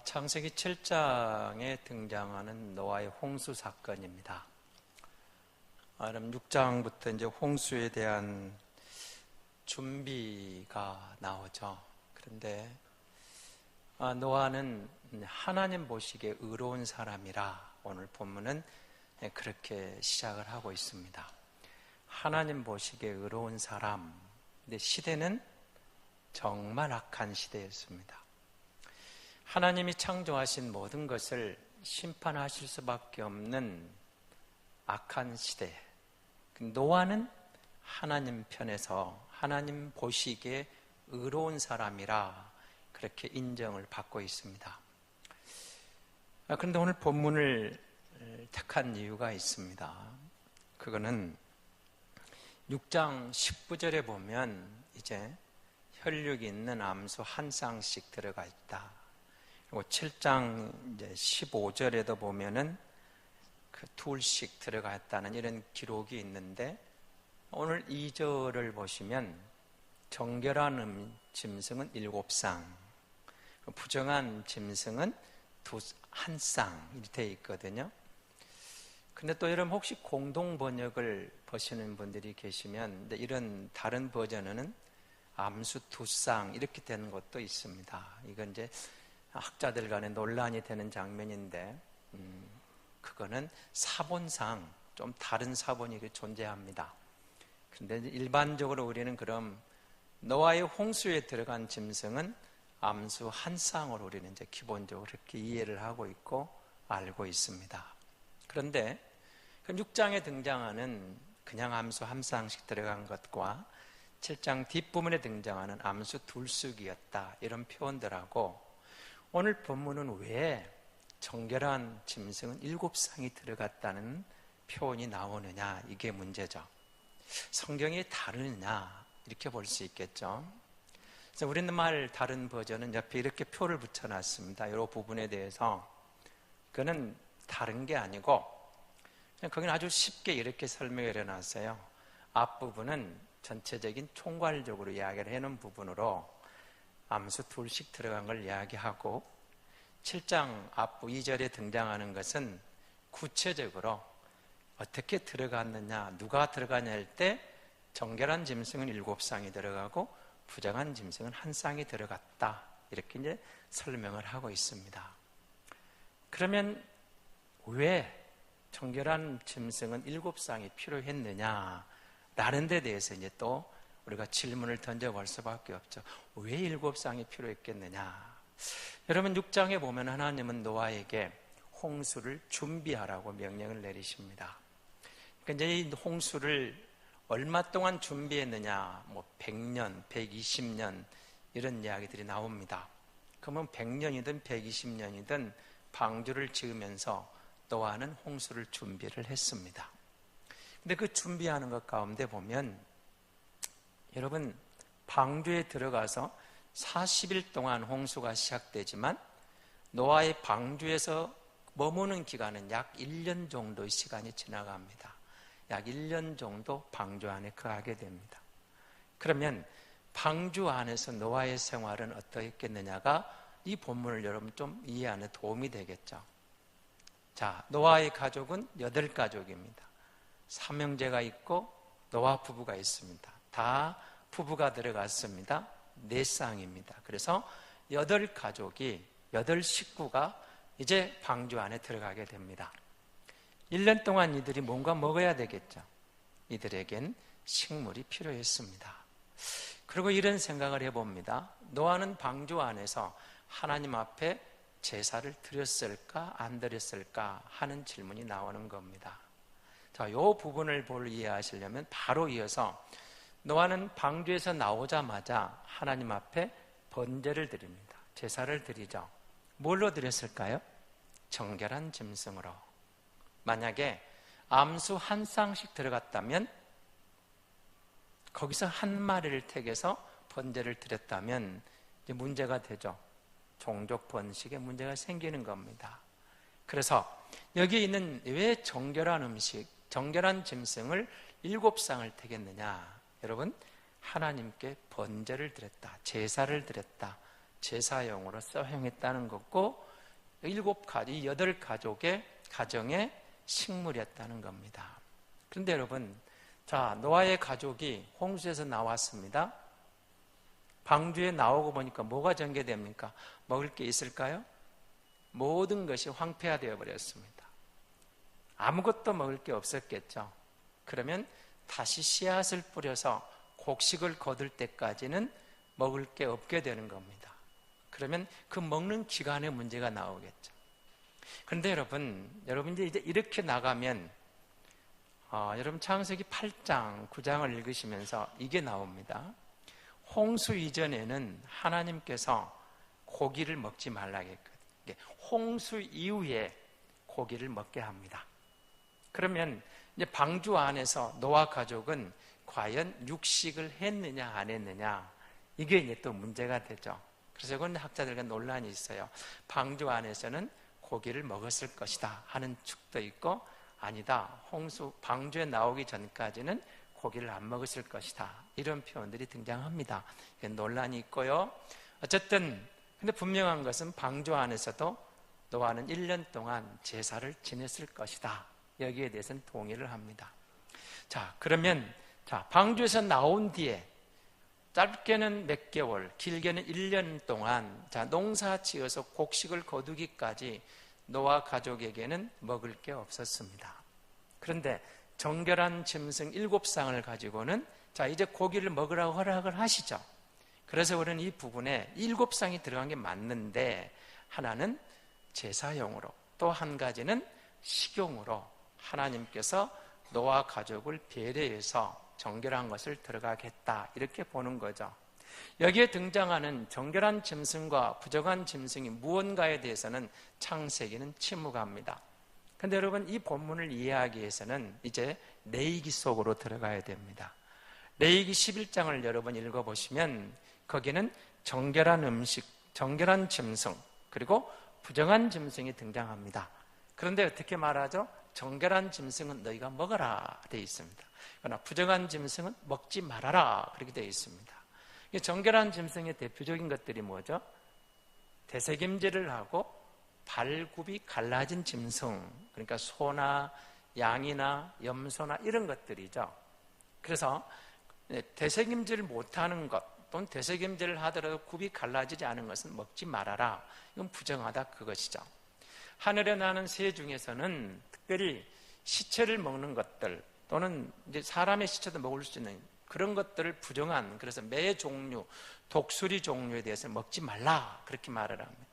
창세기 7장에 등장하는 노아의 홍수 사건입니다. 그럼 6장부터 이제 홍수에 대한 준비가 나오죠. 그런데 노아는 하나님 보시기에 의로운 사람이라 오늘 본문은 그렇게 시작을 하고 있습니다. 하나님 보시기에 의로운 사람. 근데 시대는 정말 악한 시대였습니다. 하나님이 창조하신 모든 것을 심판하실 수밖에 없는 악한 시대. 노아는 하나님 편에서 하나님 보시기에 의로운 사람이라 그렇게 인정을 받고 있습니다. 그런데 오늘 본문을 택한 이유가 있습니다. 그거는 6장 19절에 보면 이제 혈육이 있는 암수 한 쌍씩 들어가 있다. 그리고 7장 이제 15절에도 보면은 그 둘씩 들어가 있다는 이런 기록이 있는데, 오늘 2절을 보시면 정결한 짐승은 7쌍, 부정한 짐승은 한 쌍 이렇게 되어 있거든요. 근데 또 여러분 혹시 공동 번역을 보시는 분들이 계시면 이런 다른 버전은 암수 2쌍 이렇게 되는 것도 있습니다. 이건 이제 학자들 간에 논란이 되는 장면인데, 그거는 사본상 좀 다른 사본이 존재합니다. 그런데 일반적으로 우리는 그럼 노아의 홍수에 들어간 짐승은 암수 한 쌍으로 우리는 이제 기본적으로 그렇게 이해를 하고 있고 알고 있습니다. 그런데 6장에 등장하는 그냥 암수 한 쌍씩 들어간 것과 7장 뒷부분에 등장하는 암수 둘씩이었다 이런 표현들하고 오늘 본문은 왜 정결한 짐승은 7쌍이 들어갔다는 표현이 나오느냐, 이게 문제죠. 성경이 다르느냐 이렇게 볼 수 있겠죠. 그래서 우리말 다른 버전은 옆에 이렇게 표를 붙여놨습니다. 이 부분에 대해서 그거는 다른 게 아니고 거기는 아주 쉽게 이렇게 설명을 해놨어요. 앞부분은 전체적인 총괄적으로 이야기를 해놓은 부분으로 암수 둘씩 들어간 걸 이야기하고 7장 앞부 2절에 등장하는 것은 구체적으로 어떻게 들어갔느냐, 누가 들어가냐 할 때 정결한 짐승은 7쌍이 들어가고 부정한 짐승은 한 쌍이 들어갔다 이렇게 이제 설명을 하고 있습니다. 그러면 왜 정결한 짐승은 7쌍이 필요했느냐 라는 데 대해서 이제 또 우리가 질문을 던져볼 수밖에 없죠. 왜 7쌍이 필요했겠느냐? 여러분 6장에 보면 하나님은 노아에게 홍수를 준비하라고 명령을 내리십니다. 그러니까 이제 이 홍수를 얼마 동안 준비했느냐? 100년, 120년 이런 이야기들이 나옵니다. 그러면 100년이든 120년이든 방주를 지으면서 노아는 홍수를 준비를 했습니다. 근데 그 준비하는 것 가운데 보면 여러분 방주에 들어가서 40일 동안 홍수가 시작되지만 노아의 방주에서 머무는 기간은 약 1년 정도의 시간이 지나갑니다. 약 1년 정도 방주 안에 거하게 됩니다. 그러면 방주 안에서 노아의 생활은 어떠했겠느냐가 이 본문을 여러분 좀 이해하는 데 도움이 되겠죠. 자, 노아의 가족은 8가족입니다. 삼형제가 있고 노아 부부가 있습니다. 다 부부가 들어갔습니다. 4쌍입니다. 그래서 8가족이 8식구가 이제 방주 안에 들어가게 됩니다. 1년 동안 이들이 뭔가 먹어야 되겠죠. 이들에겐 식물이 필요했습니다. 그리고 이런 생각을 해봅니다. 노아는 방주 안에서 하나님 앞에 제사를 드렸을까 안 드렸을까 하는 질문이 나오는 겁니다. 자, 이 부분을 이해하시려면 바로 이어서 노아는 방주에서 나오자마자 하나님 앞에 번제를 드립니다. 제사를 드리죠. 뭘로 드렸을까요? 정결한 짐승으로. 만약에 암수 한 쌍씩 들어갔다면 거기서 한 마리를 택해서 번제를 드렸다면 이제 문제가 되죠. 종족 번식에 문제가 생기는 겁니다. 그래서 여기 있는 왜 정결한 음식, 정결한 짐승을 7쌍을 택했느냐? 여러분, 하나님께 번제를 드렸다, 제사를 드렸다, 제사용으로 사용했다는 것고 이 8가족의 가정의 식물이었다는 겁니다. 그런데 여러분, 자, 노아의 가족이 홍수에서 나왔습니다. 방주에 나오고 보니까 뭐가 전개됩니까? 먹을 게 있을까요? 모든 것이 황폐화되어 버렸습니다. 아무것도 먹을 게 없었겠죠. 그러면 다시 씨앗을 뿌려서 곡식을 거둘 때까지는 먹을 게 없게 되는 겁니다. 그러면 그 먹는 기간에 문제가 나오겠죠. 그런데 여러분 이제 이렇게 나가면 여러분 창세기 8장, 9장을 읽으시면서 이게 나옵니다. 홍수 이전에는 하나님께서 고기를 먹지 말라 했거든요. 홍수 이후에 고기를 먹게 합니다. 그러면 이제 방주 안에서 노아 가족은 과연 육식을 했느냐 안 했느냐, 이게 이제 또 문제가 되죠. 그래서 이건 학자들과 논란이 있어요. 방주 안에서는 고기를 먹었을 것이다 하는 축도 있고, 아니다, 방주에 나오기 전까지는 고기를 안 먹었을 것이다, 이런 표현들이 등장합니다. 논란이 있고요. 어쨌든 근데 분명한 것은 방주 안에서도 노아는 1년 동안 제사를 지냈을 것이다, 여기에 대해서는 동의를 합니다. 자, 그러면 방주에서 나온 뒤에 짧게는 몇 개월, 길게는 1년 동안 농사 지어서 곡식을 거두기까지 노아 가족에게는 먹을 게 없었습니다. 그런데 정결한 짐승 7쌍을 가지고는 이제 고기를 먹으라고 허락을 하시죠. 그래서 우리는 이 부분에 7쌍이 들어간 게 맞는데, 하나는 제사용으로, 또 한 가지는 식용으로 하나님께서 노아 가족을 배려해서 정결한 것을 들어가겠다, 이렇게 보는 거죠. 여기에 등장하는 정결한 짐승과 부정한 짐승이 무언가에 대해서는 창세기는 침묵합니다. 그런데 여러분, 이 본문을 이해하기 위해서는 이제 레위기 속으로 들어가야 됩니다. 레위기 11장을 여러분 읽어보시면 거기는 정결한 음식, 정결한 짐승, 그리고 부정한 짐승이 등장합니다. 그런데 어떻게 말하죠? 정결한 짐승은 너희가 먹어라 되어 있습니다. 그러나 부정한 짐승은 먹지 말아라, 그렇게 되어 있습니다. 정결한 짐승의 대표적인 것들이 뭐죠? 되새김질을 하고 발굽이 갈라진 짐승, 그러니까 소나 양이나 염소나 이런 것들이죠. 그래서 되새김질을 못하는 것, 또는 되새김질을 하더라도 굽이 갈라지지 않은 것은 먹지 말아라, 이건 부정하다, 그것이죠. 하늘에 나는 새 중에서는 특별히 시체를 먹는 것들, 또는 이제 사람의 시체도 먹을 수 있는 그런 것들을 부정한, 그래서 매 종류, 독수리 종류에 대해서 먹지 말라, 그렇게 말을 합니다.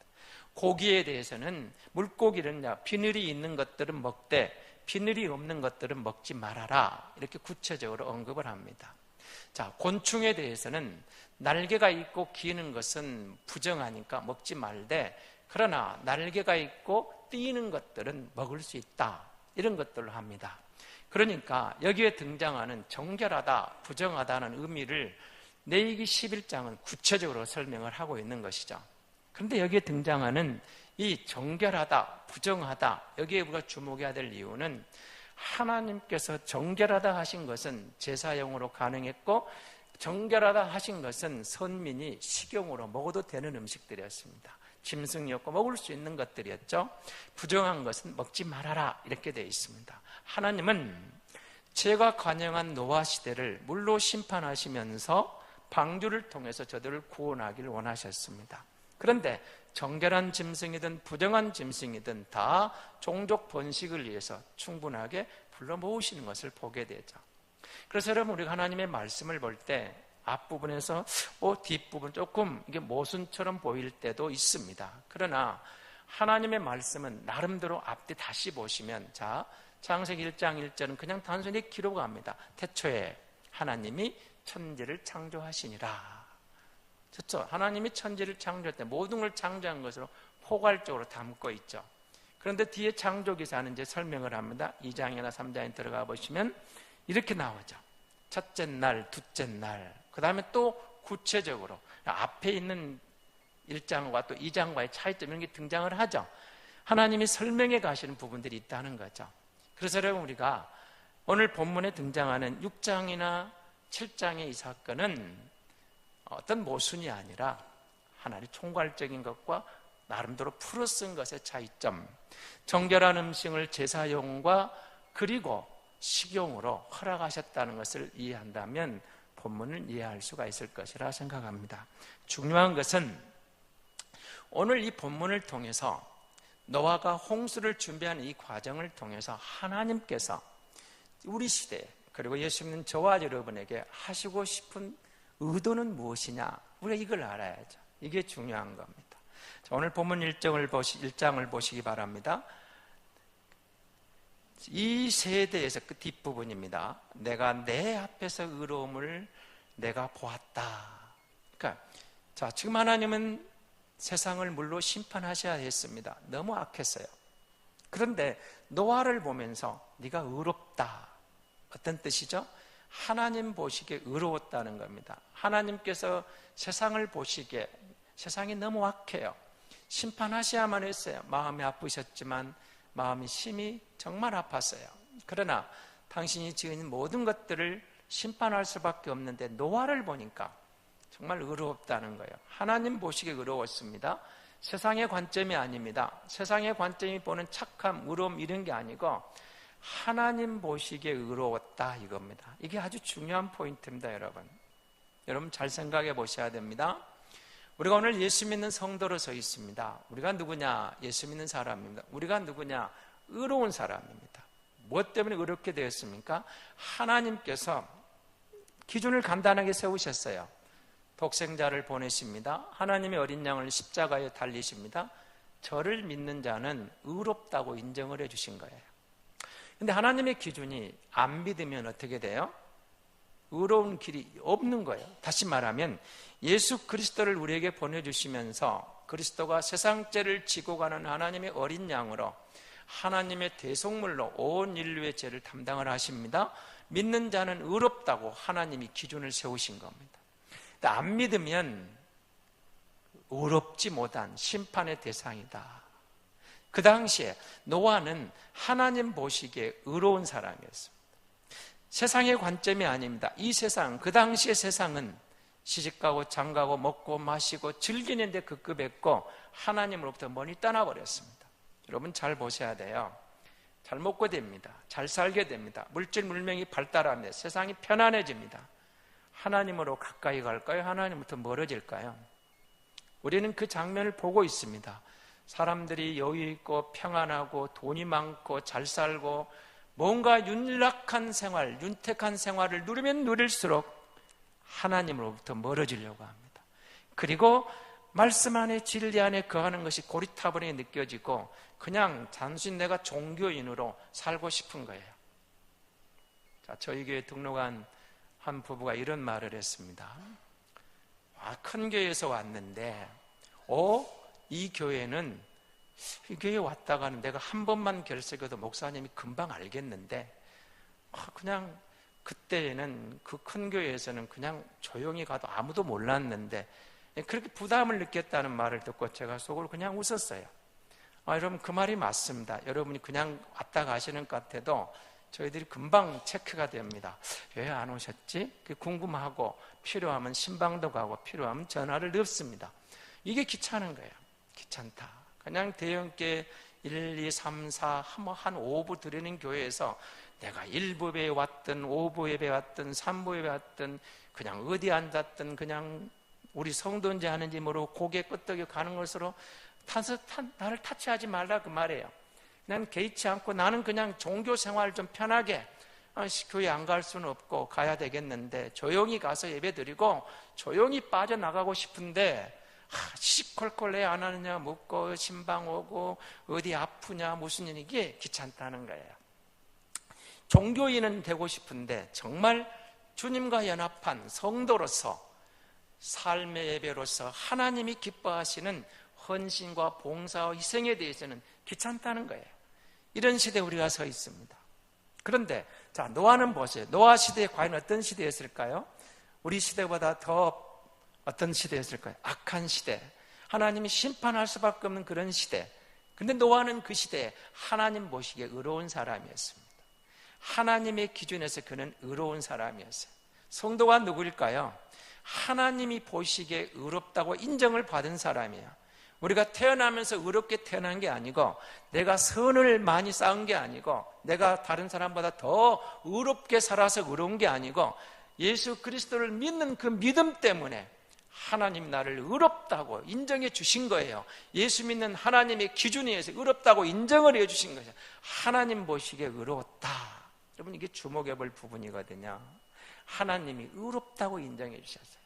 고기에 대해서는 물고기는 비늘이 있는 것들은 먹되 비늘이 없는 것들은 먹지 말아라, 이렇게 구체적으로 언급을 합니다. 자, 곤충에 대해서는 날개가 있고 기는 것은 부정하니까 먹지 말되, 그러나 날개가 있고 뛰는 것들은 먹을 수 있다, 이런 것들로 합니다. 그러니까 여기에 등장하는 정결하다, 부정하다는 의미를 레위기 11장은 구체적으로 설명을 하고 있는 것이죠. 그런데 여기에 등장하는 이 정결하다, 부정하다, 여기에 우리가 주목해야 될 이유는 하나님께서 정결하다 하신 것은 제사용으로 가능했고, 정결하다 하신 것은 선민이 식용으로 먹어도 되는 음식들이었습니다. 짐승이었고 먹을 수 있는 것들이었죠. 부정한 것은 먹지 말아라, 이렇게 되어 있습니다. 하나님은 죄가 관영한 노아 시대를 물로 심판하시면서 방주를 통해서 저들을 구원하기를 원하셨습니다. 그런데 정결한 짐승이든 부정한 짐승이든 다 종족 번식을 위해서 충분하게 불러 모으시는 것을 보게 되죠. 그래서 여러분, 우리가 하나님의 말씀을 볼 때 앞부분에서 뒷부분 조금 이게 모순처럼 보일 때도 있습니다. 그러나 하나님의 말씀은 나름대로 앞뒤 다시 보시면, 창세기 1장 1절은 그냥 단순히 기록합니다. 태초에 하나님이 천지를 창조하시니라. 그렇죠? 하나님이 천지를 창조할 때 모든 걸 창조한 것으로 포괄적으로 담고 있죠. 그런데 뒤에 창조기사는 이제 설명을 합니다. 2장이나 3장에 들어가 보시면 이렇게 나오죠. 첫째 날, 둘째 날, 그 다음에 또 구체적으로 앞에 있는 1장과 또 2장과의 차이점, 이런 게 등장을 하죠. 하나님이 설명해 가시는 부분들이 있다는 거죠. 그래서 여러분, 우리가 오늘 본문에 등장하는 6장이나 7장의 이 사건은 어떤 모순이 아니라 하나님의 총괄적인 것과 나름대로 풀어 쓴 것의 차이점, 정결한 음식을 제사용과 그리고 식용으로 허락하셨다는 것을 이해한다면 본문을 이해할 수가 있을 것이라 생각합니다. 중요한 것은 오늘 이 본문을 통해서 노아가 홍수를 준비하는 이 과정을 통해서 하나님께서 우리 시대에 그리고 예수 믿는 저와 여러분에게 하시고 싶은 의도는 무엇이냐, 우리가 이걸 알아야죠. 이게 중요한 겁니다. 자, 오늘 본문 1장을 보시기 바랍니다. 이 세대에서 그 뒷부분입니다. 내가 내 앞에서 의로움을 내가 보았다. 그러니까 자, 지금 하나님은 세상을 물로 심판하셔야 했습니다. 너무 악했어요. 그런데 노아를 보면서 네가 의롭다. 어떤 뜻이죠? 하나님 보시기에 의로웠다는 겁니다. 하나님께서 세상을 보시기에 세상이 너무 악해요. 심판하셔야만 했어요. 마음이 아프셨지만 마음이 심히 정말 아팠어요. 그러나 당신이 지은 모든 것들을 심판할 수밖에 없는데 노아를 보니까 정말 의롭다는 거예요. 하나님 보시기에 의로웠습니다. 세상의 관점이 아닙니다. 세상의 관점이 보는 착함, 의로움 이런 게 아니고 하나님 보시기에 의로웠다 이겁니다. 이게 아주 중요한 포인트입니다. 여러분 잘 생각해 보셔야 됩니다. 우리가 오늘 예수 믿는 성도로 서 있습니다. 우리가 누구냐? 예수 믿는 사람입니다. 우리가 누구냐? 의로운 사람입니다. 무엇 때문에 의롭게 되었습니까? 하나님께서 기준을 간단하게 세우셨어요. 독생자를 보내십니다. 하나님의 어린 양을 십자가에 달리십니다. 저를 믿는 자는 의롭다고 인정을 해주신 거예요. 근데 하나님의 기준이 안 믿으면 어떻게 돼요? 의로운 길이 없는 거예요. 다시 말하면 예수 그리스도를 우리에게 보내주시면서 그리스도가 세상 죄를 지고 가는 하나님의 어린 양으로 하나님의 대속물로 온 인류의 죄를 담당을 하십니다. 믿는 자는 의롭다고 하나님이 기준을 세우신 겁니다. 근데 안 믿으면 의롭지 못한 심판의 대상이다. 그 당시에 노아는 하나님 보시기에 의로운 사람이었습니다. 세상의 관점이 아닙니다. 이 세상, 그 당시의 세상은 시집가고 장가고 먹고 마시고 즐기는 데 급급했고 하나님으로부터 멀리 떠나버렸습니다. 여러분 잘 보셔야 돼요. 잘 먹고 됩니다. 잘 살게 됩니다. 물질 물명이 발달합니다. 세상이 편안해집니다. 하나님으로 가까이 갈까요? 하나님부터 멀어질까요? 우리는 그 장면을 보고 있습니다. 사람들이 여유 있고 평안하고 돈이 많고 잘 살고 뭔가 윤락한 생활, 윤택한 생활을 누리면 누릴수록 하나님으로부터 멀어지려고 합니다. 그리고 말씀 안에 진리 안에 거하는 것이 고리타분하게 느껴지고 그냥 단순히 내가 종교인으로 살고 싶은 거예요. 자, 저희 교회 등록한 한 부부가 이런 말을 했습니다. 큰 교회에서 왔는데 이 교회는 이 교회에 왔다가는 내가 한 번만 결석해도 목사님이 금방 알겠는데 그냥 그때는 그 큰 교회에서는 그냥 조용히 가도 아무도 몰랐는데 그렇게 부담을 느꼈다는 말을 듣고 제가 속으로 그냥 웃었어요. 여러분 그 말이 맞습니다. 여러분이 그냥 왔다 가시는 것 같아도 저희들이 금방 체크가 됩니다. 왜 안 오셨지? 궁금하고 필요하면 신방도 가고 필요하면 전화를 넣습니다. 이게 귀찮은 거예요. 귀찮다. 그냥 대형교회 1, 2, 3, 4, 한 5부 드리는 교회에서 내가 1부 예배 왔든 5부 예배 왔든 3부 예배 왔든 그냥 어디 앉았든 그냥 우리 성도인지 아닌지 모르고 고개 끄덕여 가는 것으로 나를 타치하지 말라 그 말이에요. 난 개의치 않고 나는 그냥 종교 생활 좀 편하게 교회 안 갈 수는 없고 가야 되겠는데 조용히 가서 예배 드리고 조용히 빠져나가고 싶은데 시콜콜 왜 안 하느냐 묻고 신방 오고 어디 아프냐 무슨 일 이게 귀찮다는 거예요. 종교인은 되고 싶은데 정말 주님과 연합한 성도로서 삶의 예배로서 하나님이 기뻐하시는 헌신과 봉사와 희생에 대해서는 귀찮다는 거예요. 이런 시대에 우리가 서 있습니다. 그런데 자 노아는 보세요. 노아 시대에 과연 어떤 시대였을까요? 우리 시대보다 더 어떤 시대였을까요? 악한 시대. 하나님이 심판할 수밖에 없는 그런 시대. 근데 노아는 그 시대에 하나님 보시기에 의로운 사람이었습니다. 하나님의 기준에서 그는 의로운 사람이었어요. 성도가 누구일까요? 하나님이 보시기에 의롭다고 인정을 받은 사람이에요. 우리가 태어나면서 의롭게 태어난 게 아니고, 내가 선을 많이 쌓은 게 아니고, 내가 다른 사람보다 더 의롭게 살아서 의로운 게 아니고, 예수 그리스도를 믿는 그 믿음 때문에 하나님 나를 의롭다고 인정해 주신 거예요. 예수 믿는 하나님의 기준에 의해서 의롭다고 인정을 해 주신 거죠. 하나님 보시기에 의로웠다. 여러분, 이게 주목해 볼 부분이거든요. 하나님이 의롭다고 인정해 주셨어요.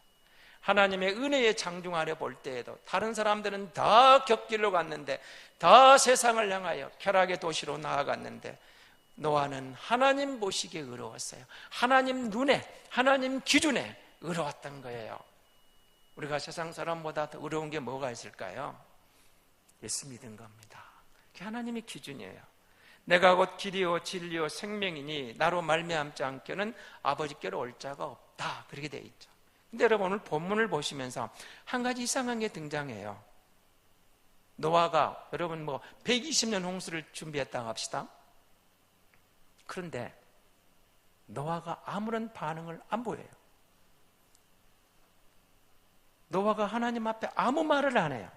하나님의 은혜의 장중 아래 볼 때에도 다른 사람들은 다 곁길로 갔는데, 다 세상을 향하여 쾌락의 도시로 나아갔는데, 노아는 하나님 보시기에 의로웠어요. 하나님 눈에, 하나님 기준에 의로웠던 거예요. 우리가 세상 사람보다 더 의로운 게 뭐가 있을까요? 예수 믿은 겁니다. 그게 하나님의 기준이에요. 내가 곧 길이요 진리요 생명이니 나로 말미암지 않게는 아버지께로 올 자가 없다. 그렇게 되어 있죠. 근데 여러분, 오늘 본문을 보시면서 한 가지 이상한 게 등장해요. 노아가, 여러분 120년 홍수를 준비했다고 합시다. 그런데 노아가 아무런 반응을 안 보여요. 노아가 하나님 앞에 아무 말을 안 해요.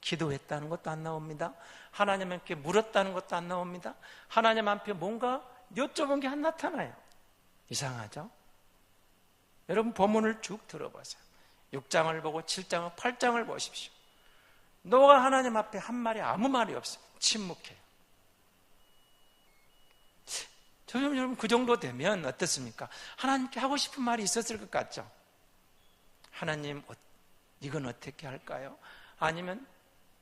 기도했다는 것도 안 나옵니다. 하나님께 물었다는 것도 안 나옵니다. 하나님 앞에 뭔가 여쭤본 게 안 나타나요. 이상하죠? 여러분, 본문을 쭉 들어보세요. 6장을 보고 7장을 8장을 보십시오. 노아가 하나님 앞에 한 말이 아무 말이 없어요. 침묵해요. 여러분, 그 정도 되면 어떻습니까? 하나님께 하고 싶은 말이 있었을 것 같죠? 하나님, 이건 어떻게 할까요? 아니면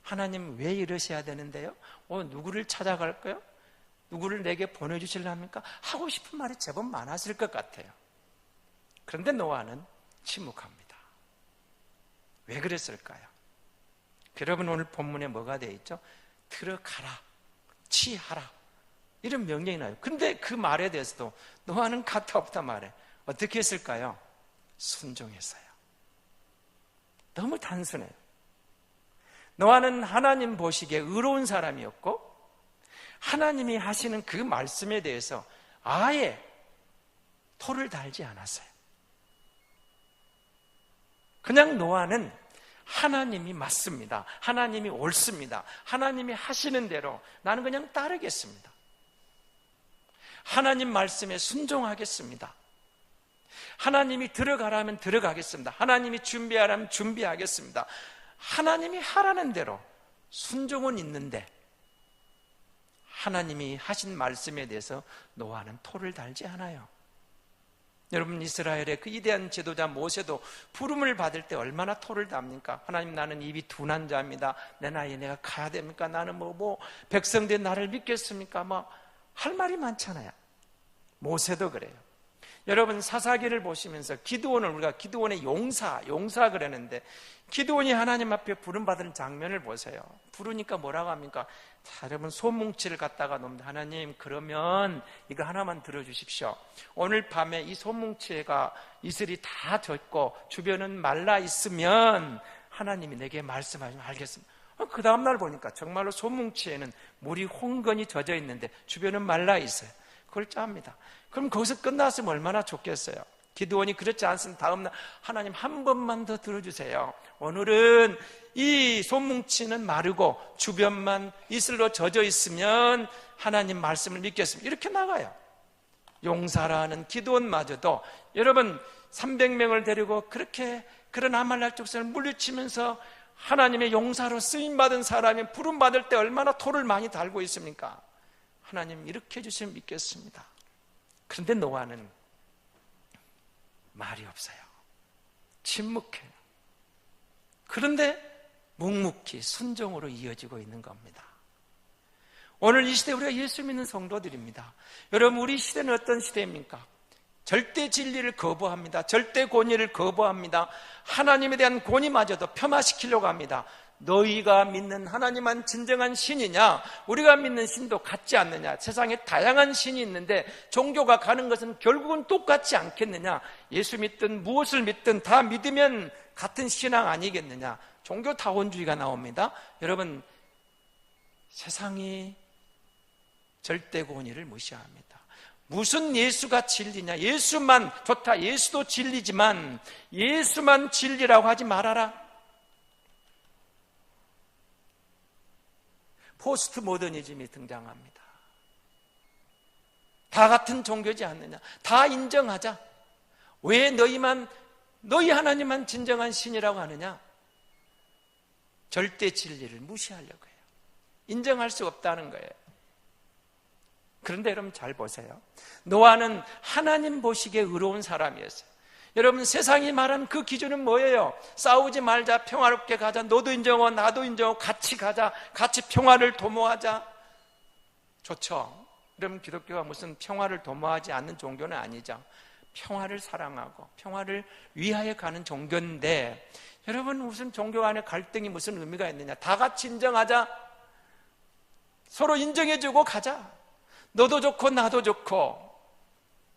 하나님 왜 이러셔야 되는데요? 누구를 찾아갈까요? 누구를 내게 보내주실랍니까? 하고 싶은 말이 제법 많았을 것 같아요. 그런데 노아는 침묵합니다. 왜 그랬을까요? 여러분, 오늘 본문에 뭐가 되어 있죠? 들어가라, 취하라, 이런 명령이 나요. 근데 그 말에 대해서도 노아는 가타 없다 말해. 어떻게 했을까요? 순종했어요. 너무 단순해요. 노아는 하나님 보시기에 의로운 사람이었고, 하나님이 하시는 그 말씀에 대해서 아예 토를 달지 않았어요. 그냥 노아는 하나님이 맞습니다. 하나님이 옳습니다. 하나님이 하시는 대로 나는 그냥 따르겠습니다. 하나님 말씀에 순종하겠습니다. 하나님이 들어가라면 들어가겠습니다. 하나님이 준비하라면 준비하겠습니다. 하나님이 하라는 대로 순종은 있는데, 하나님이 하신 말씀에 대해서 노아는 토를 달지 않아요. 여러분, 이스라엘의 그 위대한 지도자 모세도 부름을 받을 때 얼마나 토를 답니까? 하나님, 나는 입이 둔한 자입니다. 내 나이에 내가 가야 됩니까? 나는 백성들 나를 믿겠습니까? 할 말이 많잖아요. 모세도 그래요. 여러분, 사사기를 보시면서 기드온을, 우리가 기드온의 용사 그러는데, 기드온이 하나님 앞에 부름받은 장면을 보세요. 부르니까 뭐라고 합니까? 자, 여러분, 소뭉치를 갖다가 놓습니다. 하나님, 그러면 이거 하나만 들어주십시오. 오늘 밤에 이 소뭉치가 이슬이 다 젖고 주변은 말라 있으면 하나님이 내게 말씀하시면 알겠습니다. 그 다음날 보니까 정말로 소뭉치에는 물이 홍건히 젖어 있는데 주변은 말라 있어요. 그걸 짭니다. 그럼 거기서 끝났으면 얼마나 좋겠어요. 기드온이 그렇지 않습니다. 다음날, 하나님 한 번만 더 들어주세요. 오늘은 이 소뭉치는 마르고 주변만 이슬로 젖어 있으면 하나님 말씀을 믿겠습니다. 이렇게 나가요. 용사라는 기드온마저도 여러분 300명을 데리고 그렇게 그런 아말렉 족속을 물리치면서 하나님의 용사로 쓰임받은 사람이 부름받을 때 얼마나 토를 많이 달고 있습니까? 하나님 이렇게 해주시면 믿겠습니다. 그런데 노아는 말이 없어요. 침묵해요. 그런데 묵묵히 순종으로 이어지고 있는 겁니다. 오늘 이 시대 우리가 예수 믿는 성도들입니다. 여러분, 우리 시대는 어떤 시대입니까? 절대 진리를 거부합니다. 절대 권위를 거부합니다. 하나님에 대한 권위마저도 폄하시키려고 합니다. 너희가 믿는 하나님만 진정한 신이냐? 우리가 믿는 신도 같지 않느냐? 세상에 다양한 신이 있는데 종교가 가는 것은 결국은 똑같지 않겠느냐? 예수 믿든 무엇을 믿든 다 믿으면 같은 신앙 아니겠느냐? 종교 타원주의가 나옵니다. 여러분, 세상이 절대 권위를 무시합니다. 무슨 예수가 진리냐? 예수만 좋다. 예수도 진리지만 예수만 진리라고 하지 말아라. 포스트 모더니즘이 등장합니다. 다 같은 종교지 않느냐? 다 인정하자. 왜 너희 하나님만 진정한 신이라고 하느냐? 절대 진리를 무시하려고 해요. 인정할 수 없다는 거예요. 그런데 여러분 잘 보세요. 노아는 하나님 보시기에 의로운 사람이었어요. 여러분 세상이 말하는 그 기준은 뭐예요? 싸우지 말자, 평화롭게 가자, 너도 인정하고 나도 인정하고 같이 가자, 같이 평화를 도모하자. 좋죠. 여러분 기독교가 무슨 평화를 도모하지 않는 종교는 아니죠. 평화를 사랑하고 평화를 위하여 가는 종교인데, 여러분 무슨 종교 안에 갈등이 무슨 의미가 있느냐? 다 같이 인정하자, 서로 인정해주고 가자. 너도 좋고 나도 좋고,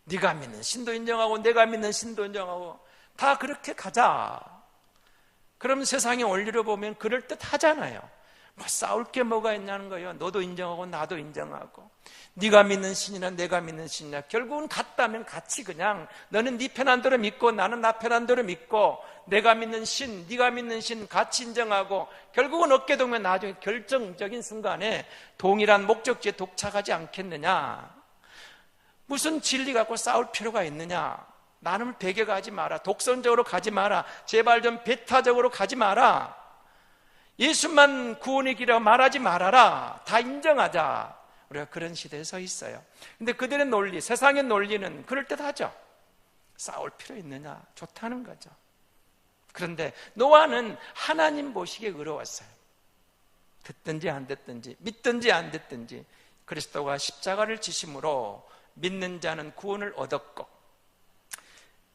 네가 믿는 신도 인정하고 내가 믿는 신도 인정하고 다 그렇게 가자. 그럼 세상의 원리로 보면 그럴듯하잖아요. 뭐 싸울 게 뭐가 있냐는 거예요. 너도 인정하고 나도 인정하고, 네가 믿는 신이나 내가 믿는 신이나 결국은 같다면 같이 그냥 너는 네 편한 대로 믿고 나는 나 편한 대로 믿고, 내가 믿는 신, 네가 믿는 신 같이 인정하고 결국은 어깨 동무에 나중에 결정적인 순간에 동일한 목적지에 도착하지 않겠느냐. 무슨 진리 갖고 싸울 필요가 있느냐. 나눔을 배격하지 마라. 독선적으로 가지 마라. 제발 좀 배타적으로 가지 마라. 예수만 구원의 길이라고 말하지 말아라. 다 인정하자. 우리가 그런 시대에 서 있어요. 근데 그들의 논리, 세상의 논리는 그럴듯하죠. 싸울 필요 있느냐. 좋다는 거죠. 그런데 노아는 하나님 보시기에 의로웠어요. 듣든지 안 듣든지, 믿든지 안 듣든지 그리스도가 십자가를 지심으로 믿는 자는 구원을 얻었고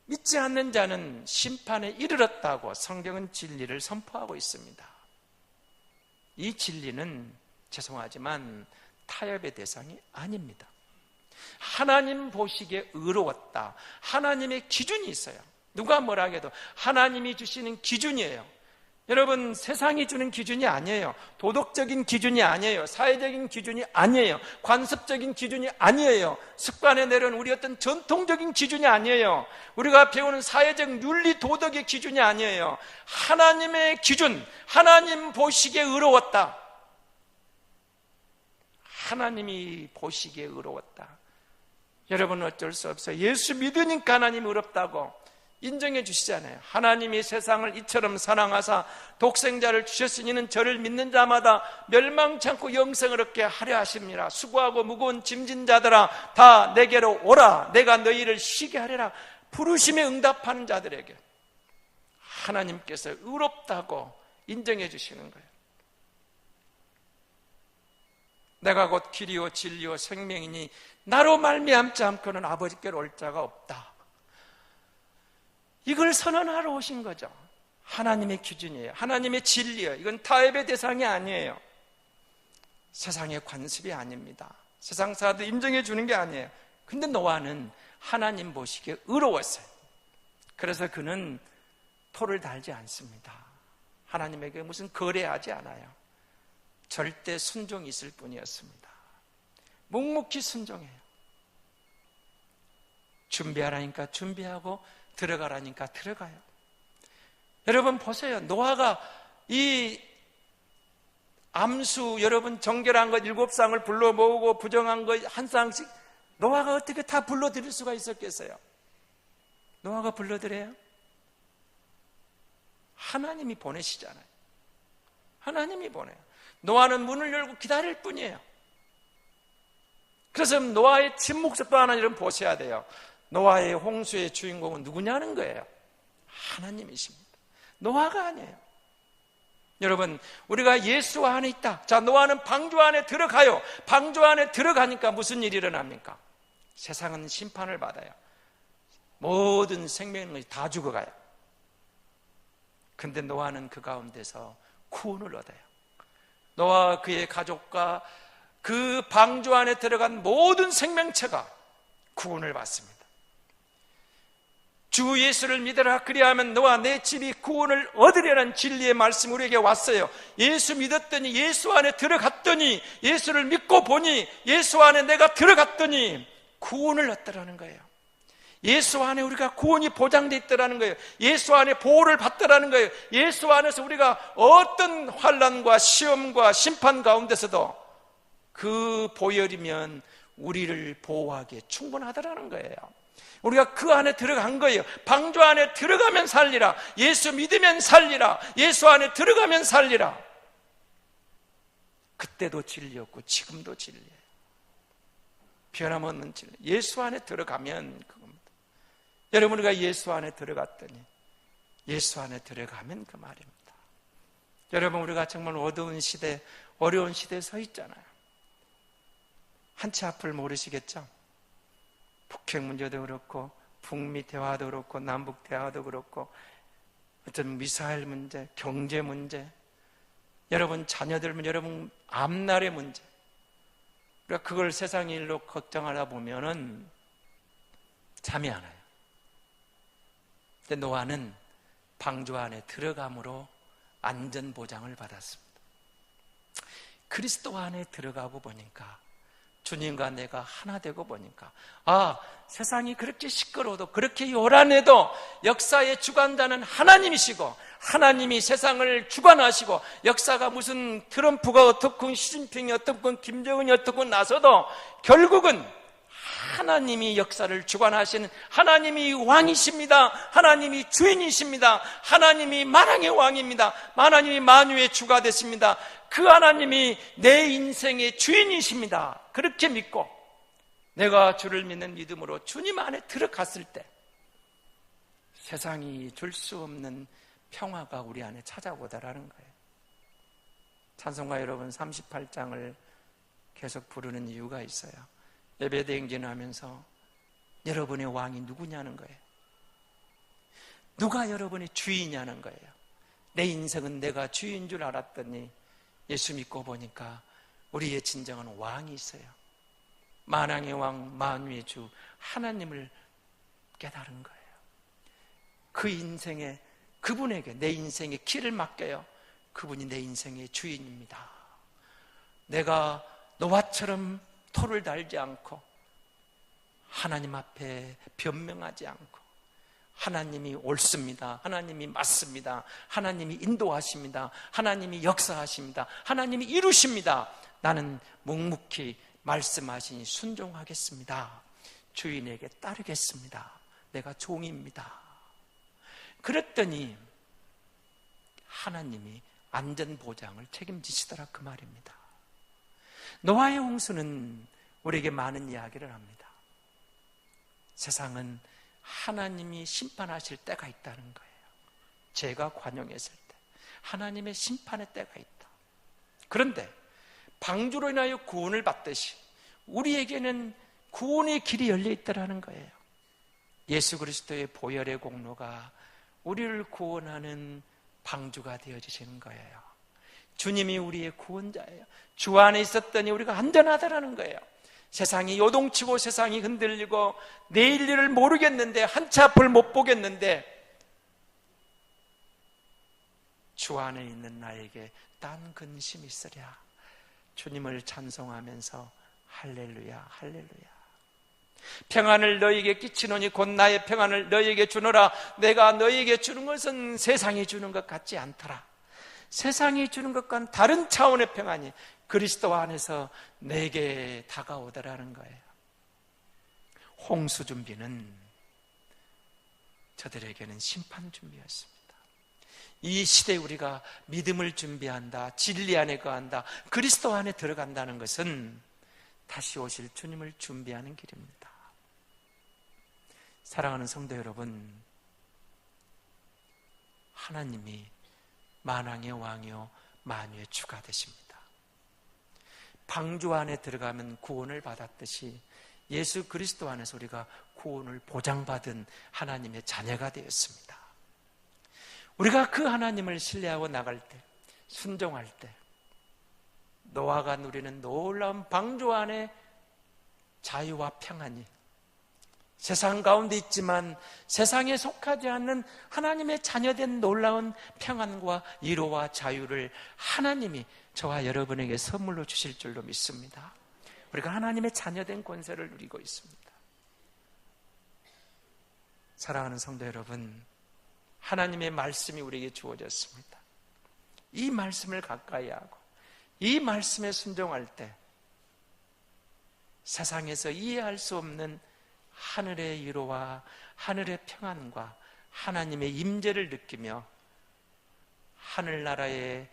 믿지 않는 자는 심판에 이르렀다고 성경은 진리를 선포하고 있습니다. 이 진리는 죄송하지만 타협의 대상이 아닙니다. 하나님 보시기에 의로웠다. 하나님의 기준이 있어요. 누가 뭐라 해도 하나님이 주시는 기준이에요. 여러분 세상이 주는 기준이 아니에요. 도덕적인 기준이 아니에요. 사회적인 기준이 아니에요. 관습적인 기준이 아니에요. 습관에 내려온 우리 어떤 전통적인 기준이 아니에요. 우리가 배우는 사회적 윤리 도덕의 기준이 아니에요. 하나님의 기준, 하나님 보시기에 의로웠다. 하나님이 보시기에 의로웠다. 여러분 어쩔 수 없어요. 예수 믿으니까 하나님이 의롭다고 인정해 주시잖아요. 하나님이 세상을 이처럼 사랑하사 독생자를 주셨으니 이는 저를 믿는 자마다 멸망치 않고 영생을 얻게 하려 하심이라. 수고하고 무거운 짐진 자들아 다 내게로 오라. 내가 너희를 쉬게 하리라. 부르심에 응답하는 자들에게 하나님께서 의롭다고 인정해 주시는 거예요. 내가 곧 길이요 진리요 생명이니 나로 말미암지 않고는 아버지께로 올 자가 없다. 이걸 선언하러 오신 거죠. 하나님의 기준이에요. 하나님의 진리예요. 이건 타협의 대상이 아니에요. 세상의 관습이 아닙니다. 세상 사람들 인정해 주는 게 아니에요. 근데 노아는 하나님 보시기에 의로웠어요. 그래서 그는 토를 달지 않습니다. 하나님에게 무슨 거래하지 않아요. 절대 순종이 있을 뿐이었습니다. 묵묵히 순종해요. 준비하라니까 준비하고 들어가라니까 들어가요. 여러분 보세요. 노아가 이 암수 여러분 정결한 것 7쌍을 불러 모으고 부정한 것 한 쌍씩 노아가 어떻게 다 불러드릴 수가 있었겠어요? 노아가 불러드려요? 하나님이 보내시잖아요. 하나님이 보내요. 노아는 문을 열고 기다릴 뿐이에요. 그래서 노아의 침묵속도 하나 여러분 보셔야 돼요. 노아의 홍수의 주인공은 누구냐는 거예요. 하나님이십니다. 노아가 아니에요. 여러분 우리가 예수 안에 있다. 자, 노아는 방주 안에 들어가요. 방주 안에 들어가니까 무슨 일이 일어납니까? 세상은 심판을 받아요. 모든 생명이 다 죽어가요. 근데 노아는 그 가운데서 구원을 얻어요. 노아와 그의 가족과 그 방주 안에 들어간 모든 생명체가 구원을 받습니다. 주 예수를 믿으라 그리하면 너와 내 집이 구원을 얻으려는 진리의 말씀이 우리에게 왔어요. 예수 믿었더니 예수 안에 들어갔더니 예수를 믿고 보니 예수 안에 내가 들어갔더니 구원을 얻더라는 거예요. 예수 안에 우리가 구원이 보장되어 있다는 거예요. 예수 안에 보호를 받더라는 거예요. 예수 안에서 우리가 어떤 환난과 시험과 심판 가운데서도 그 보혈이면 우리를 보호하기에 충분하더라는 거예요. 우리가 그 안에 들어간 거예요. 방주 안에 들어가면 살리라. 예수 믿으면 살리라. 예수 안에 들어가면 살리라. 그때도 진리였고 지금도 진리예요. 변함없는 진리. 예수 안에 들어가면 그겁니다. 여러분, 우리가 예수 안에 들어갔더니 예수 안에 들어가면 그 말입니다. 여러분, 우리가 정말 어두운 시대, 어려운 시대에 서 있잖아요. 한치 앞을 모르시겠죠? 북핵 문제도 그렇고 북미 대화도 그렇고 남북 대화도 그렇고 어떤 미사일 문제, 경제 문제, 여러분 자녀들 문제, 여러분 앞날의 문제, 우리가 그걸 세상 일로 걱정하다 보면은 잠이 안 와요. 근데 노아는 방주 안에 들어감으로 안전 보장을 받았습니다. 그리스도 안에 들어가고 보니까, 주님과 내가 하나 되고 보니까, 세상이 그렇게 시끄러워도 그렇게 요란해도 역사의 주관자는 하나님이시고, 하나님이 세상을 주관하시고, 역사가 무슨 트럼프가 어떻건 시진핑이 어떻건 김정은이 어떻건 나서도 결국은 하나님이 역사를 주관하시는 하나님이 왕이십니다. 하나님이 주인이십니다. 하나님이 만왕의 왕입니다. 하나님이 만유의 주가 되십니다. 그 하나님이 내 인생의 주인이십니다. 그렇게 믿고 내가 주를 믿는 믿음으로 주님 안에 들어갔을 때 세상이 줄 수 없는 평화가 우리 안에 찾아오다라는 거예요. 찬송가 여러분 38장을 계속 부르는 이유가 있어요. 예배대행진을 하면서 여러분의 왕이 누구냐는 거예요. 누가 여러분의 주인이냐는 거예요. 내 인생은 내가 주인 줄 알았더니 예수 믿고 보니까 우리의 진정한 왕이 있어요. 만왕의 왕, 만유의 주 하나님을 깨달은 거예요. 그 인생에, 그분에게 내 인생의 길을 맡겨요. 그분이 내 인생의 주인입니다. 내가 노아처럼 토를 달지 않고 하나님 앞에 변명하지 않고 하나님이 옳습니다. 하나님이 맞습니다. 하나님이 인도하십니다. 하나님이 역사하십니다. 하나님이 이루십니다. 나는 묵묵히 말씀하시니 순종하겠습니다. 주인에게 따르겠습니다. 내가 종입니다. 그랬더니 하나님이 안전보장을 책임지시더라 그 말입니다. 노아의 홍수는 우리에게 많은 이야기를 합니다. 세상은 하나님이 심판하실 때가 있다는 거예요. 죄가 관영했을 때 하나님의 심판의 때가 있다. 그런데 방주로 인하여 구원을 받듯이 우리에게는 구원의 길이 열려 있다는 거예요. 예수 그리스도의 보혈의 공로가 우리를 구원하는 방주가 되어주시는 거예요. 주님이 우리의 구원자예요. 주 안에 있었더니 우리가 안전하다라는 거예요. 세상이 요동치고 세상이 흔들리고 내일 일을 모르겠는데 한치 앞을 못 보겠는데 주 안에 있는 나에게 딴 근심이 있으랴. 주님을 찬송하면서 할렐루야 할렐루야. 평안을 너희에게 끼치노니 곧 나의 평안을 너희에게 주노라. 내가 너희에게 주는 것은 세상이 주는 것 같지 않더라. 세상이 주는 것과는 다른 차원의 평안이 그리스도 안에서 내게 다가오더라는 거예요. 홍수 준비는 저들에게는 심판 준비였습니다. 이 시대에 우리가 믿음을 준비한다, 진리 안에 거한다, 그리스도 안에 들어간다는 것은 다시 오실 주님을 준비하는 길입니다. 사랑하는 성도 여러분, 하나님이 만왕의 왕이요 만유의 주가 되십니다. 방주 안에 들어가면 구원을 받았듯이 예수 그리스도 안에서 우리가 구원을 보장받은 하나님의 자녀가 되었습니다. 우리가 그 하나님을 신뢰하고 나갈 때, 순종할 때 노아가 누리는 놀라운 방주 안에 자유와 평안이 세상 가운데 있지만 세상에 속하지 않는 하나님의 자녀된 놀라운 평안과 위로와 자유를 하나님이 저와 여러분에게 선물로 주실 줄로 믿습니다. 우리가 하나님의 자녀된 권세를 누리고 있습니다. 사랑하는 성도 여러분, 하나님의 말씀이 우리에게 주어졌습니다. 이 말씀을 가까이 하고 이 말씀에 순종할 때 세상에서 이해할 수 없는 하늘의 위로와 하늘의 평안과 하나님의 임재를 느끼며 하늘나라의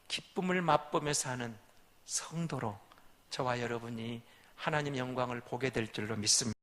기쁨을 맛보며 사는 성도로 저와 여러분이 하나님 영광을 보게 될 줄로 믿습니다.